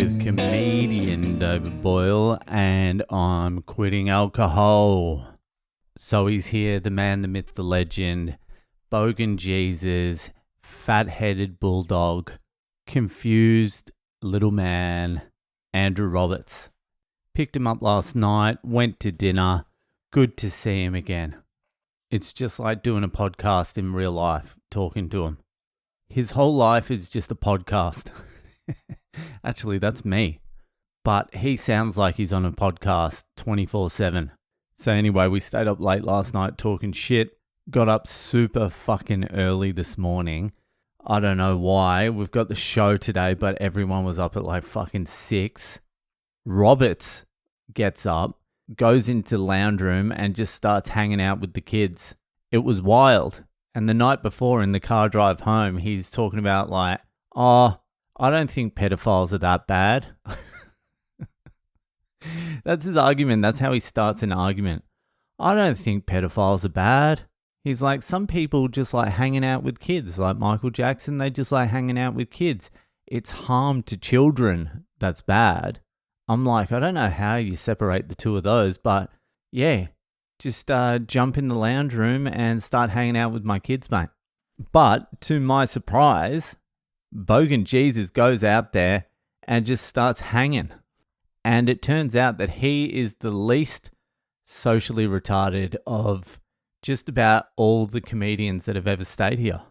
with comedian David Boyle, and I'm quitting alcohol. So he's here, the man, the myth, the legend, Bogan Jesus, fat-headed bulldog, confused little man, Andrew Roberts. Picked him up last night, went to dinner. Good to see him again. It's just like doing a podcast in real life, talking to him. His whole life is just a podcast. Actually, that's me. But he sounds like he's on a podcast 24/7. So anyway, we stayed up late last night talking shit. Got up super fucking early this morning. I don't know why. We've got the show today, but everyone was up at like fucking 6. Roberts gets up, goes into the lounge room and just starts hanging out with the kids. It was wild. And the night before in the car drive home, he's talking about like, I don't think pedophiles are that bad. That's his argument. That's how he starts an argument. I don't think pedophiles are bad. He's like, some people just like hanging out with kids, like Michael Jackson, they just like hanging out with kids. It's harm to children that's bad. I'm like, I don't know how you separate the two of those, but yeah, just jump in the lounge room and start hanging out with my kids, mate. But to my surprise, Bogan Jesus goes out there and just starts hanging. And it turns out that he is the least socially retarded of just about all the comedians that have ever stayed here,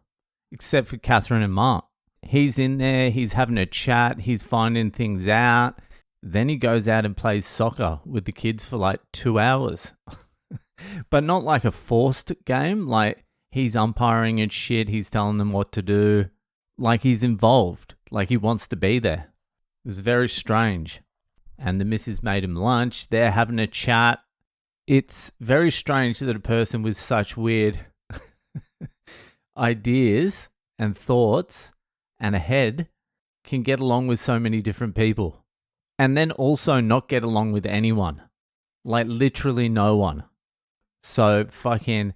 except for Catherine and Mark. He's in there, he's having a chat, he's finding things out. Then he goes out and plays soccer with the kids for like 2 hours. But not like a forced game, like he's umpiring and shit, he's telling them what to do. Like he's involved, like he wants to be there. It was very strange. And the missus made him lunch, they're having a chat. It's very strange that a person with such weird ideas and thoughts and a head can get along with so many different people. And then also not get along with anyone. Like literally no one. So fucking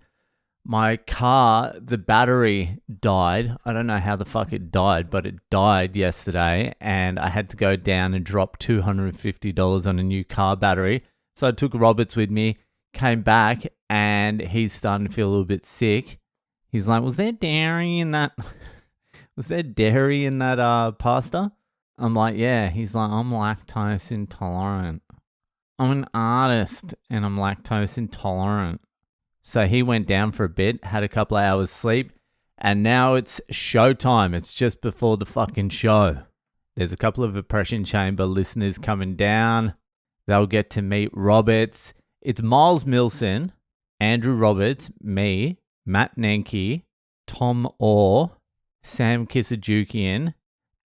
my car, the battery died. I don't know how the fuck it died, but it died yesterday. And I had to go down and drop $250 on a new car battery. So I took Roberts with me, came back, and he's starting to feel a little bit sick. He's like, was there dairy in that? Was there dairy in that pasta? I'm like, yeah. He's like, I'm lactose intolerant. I'm an artist and I'm lactose intolerant. So he went down for a bit, had a couple of hours sleep, and now it's showtime. It's just before the fucking show. There's a couple of Oppression Chamber listeners coming down. They'll get to meet Roberts. It's Miles Milson, Andrew Roberts, me, Matt Nenke, Tom Orr, Sam Kisajukian,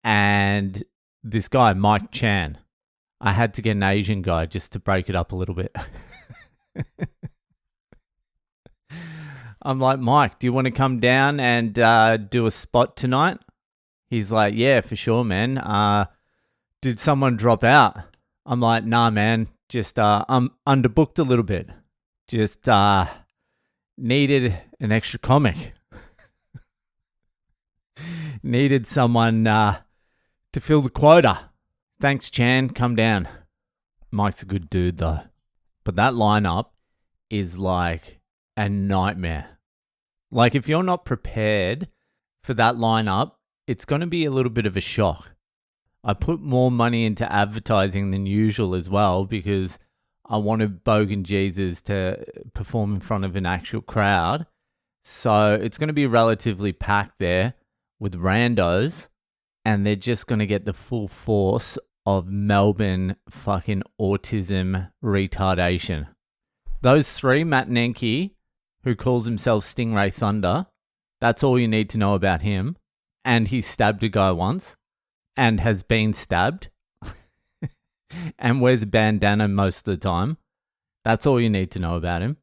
and this guy, Mike Chan. I had to get an Asian guy just to break it up a little bit. I'm like, Mike, do you want to come down and do a spot tonight? He's like, yeah, for sure, man. Did someone drop out? I'm like, nah, man. Just I'm underbooked a little bit. Just needed an extra comic. Needed someone to fill the quota. Thanks, Chan. Come down. Mike's a good dude, though. But that lineup is like a nightmare. Like, if you're not prepared for that lineup, it's going to be a little bit of a shock. I put more money into advertising than usual as well because I wanted Bogan Jesus to perform in front of an actual crowd. So it's going to be relatively packed there with randos. And they're just going to get the full force of Melbourne fucking autism retardation. Those three, Matt Nenke, who calls himself Stingray Thunder, that's all you need to know about him. And he stabbed a guy once and has been stabbed and wears a bandana most of the time. That's all you need to know about him.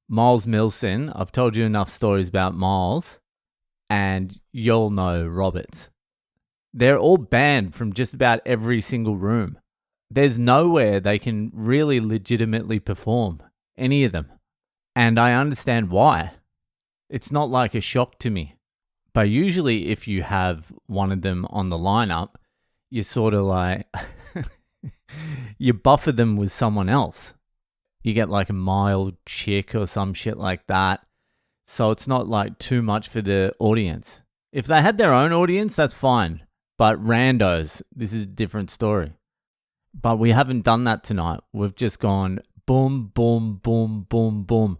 Miles Milson, I've told you enough stories about Miles, and you'll know Roberts. They're all banned from just about every single room. There's nowhere they can really legitimately perform, any of them. And I understand why. It's not like a shock to me. But usually if you have one of them on the lineup, you're sort of like, you buffer them with someone else. You get like a mild chick or some shit like that. So it's not like too much for the audience. If they had their own audience, that's fine. But randos, this is a different story. But we haven't done that tonight. We've just gone boom, boom, boom, boom, boom.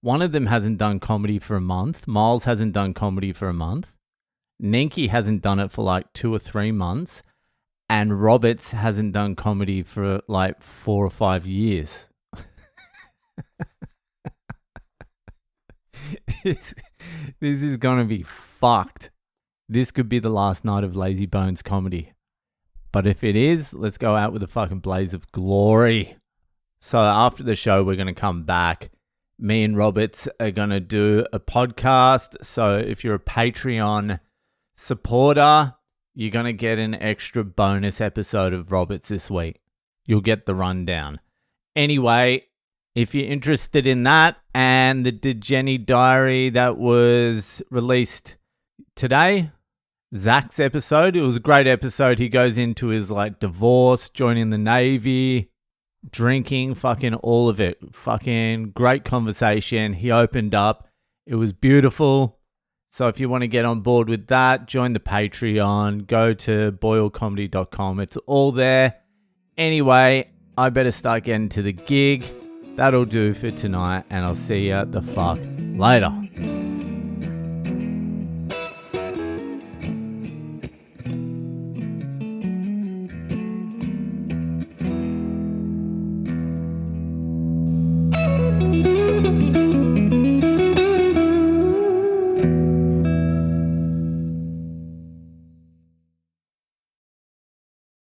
One of them hasn't done comedy for a month. Miles hasn't done comedy for a month. Ninky hasn't done it for like 2 or 3 months. And Roberts hasn't done comedy for like 4 or 5 years. This is going to be fucked. This could be the last night of Lazy Bones comedy. But if it is, let's go out with a fucking blaze of glory. So after the show, we're going to come back. Me and Roberts are going to do a podcast. So if you're a Patreon supporter, you're going to get an extra bonus episode of Roberts this week. You'll get the rundown. Anyway, if you're interested in that and the Jenny Diary that was released today, Zach's episode, it was a great episode. He goes into his like divorce, joining the Navy, drinking, fucking all of it. Fucking great conversation. He opened up. It was beautiful. So if you want to get on board with that, join the Patreon. Go to boylecomedy.com. It's all there. Anyway, I better start getting to the gig. That'll do for tonight, and I'll see you the fuck later.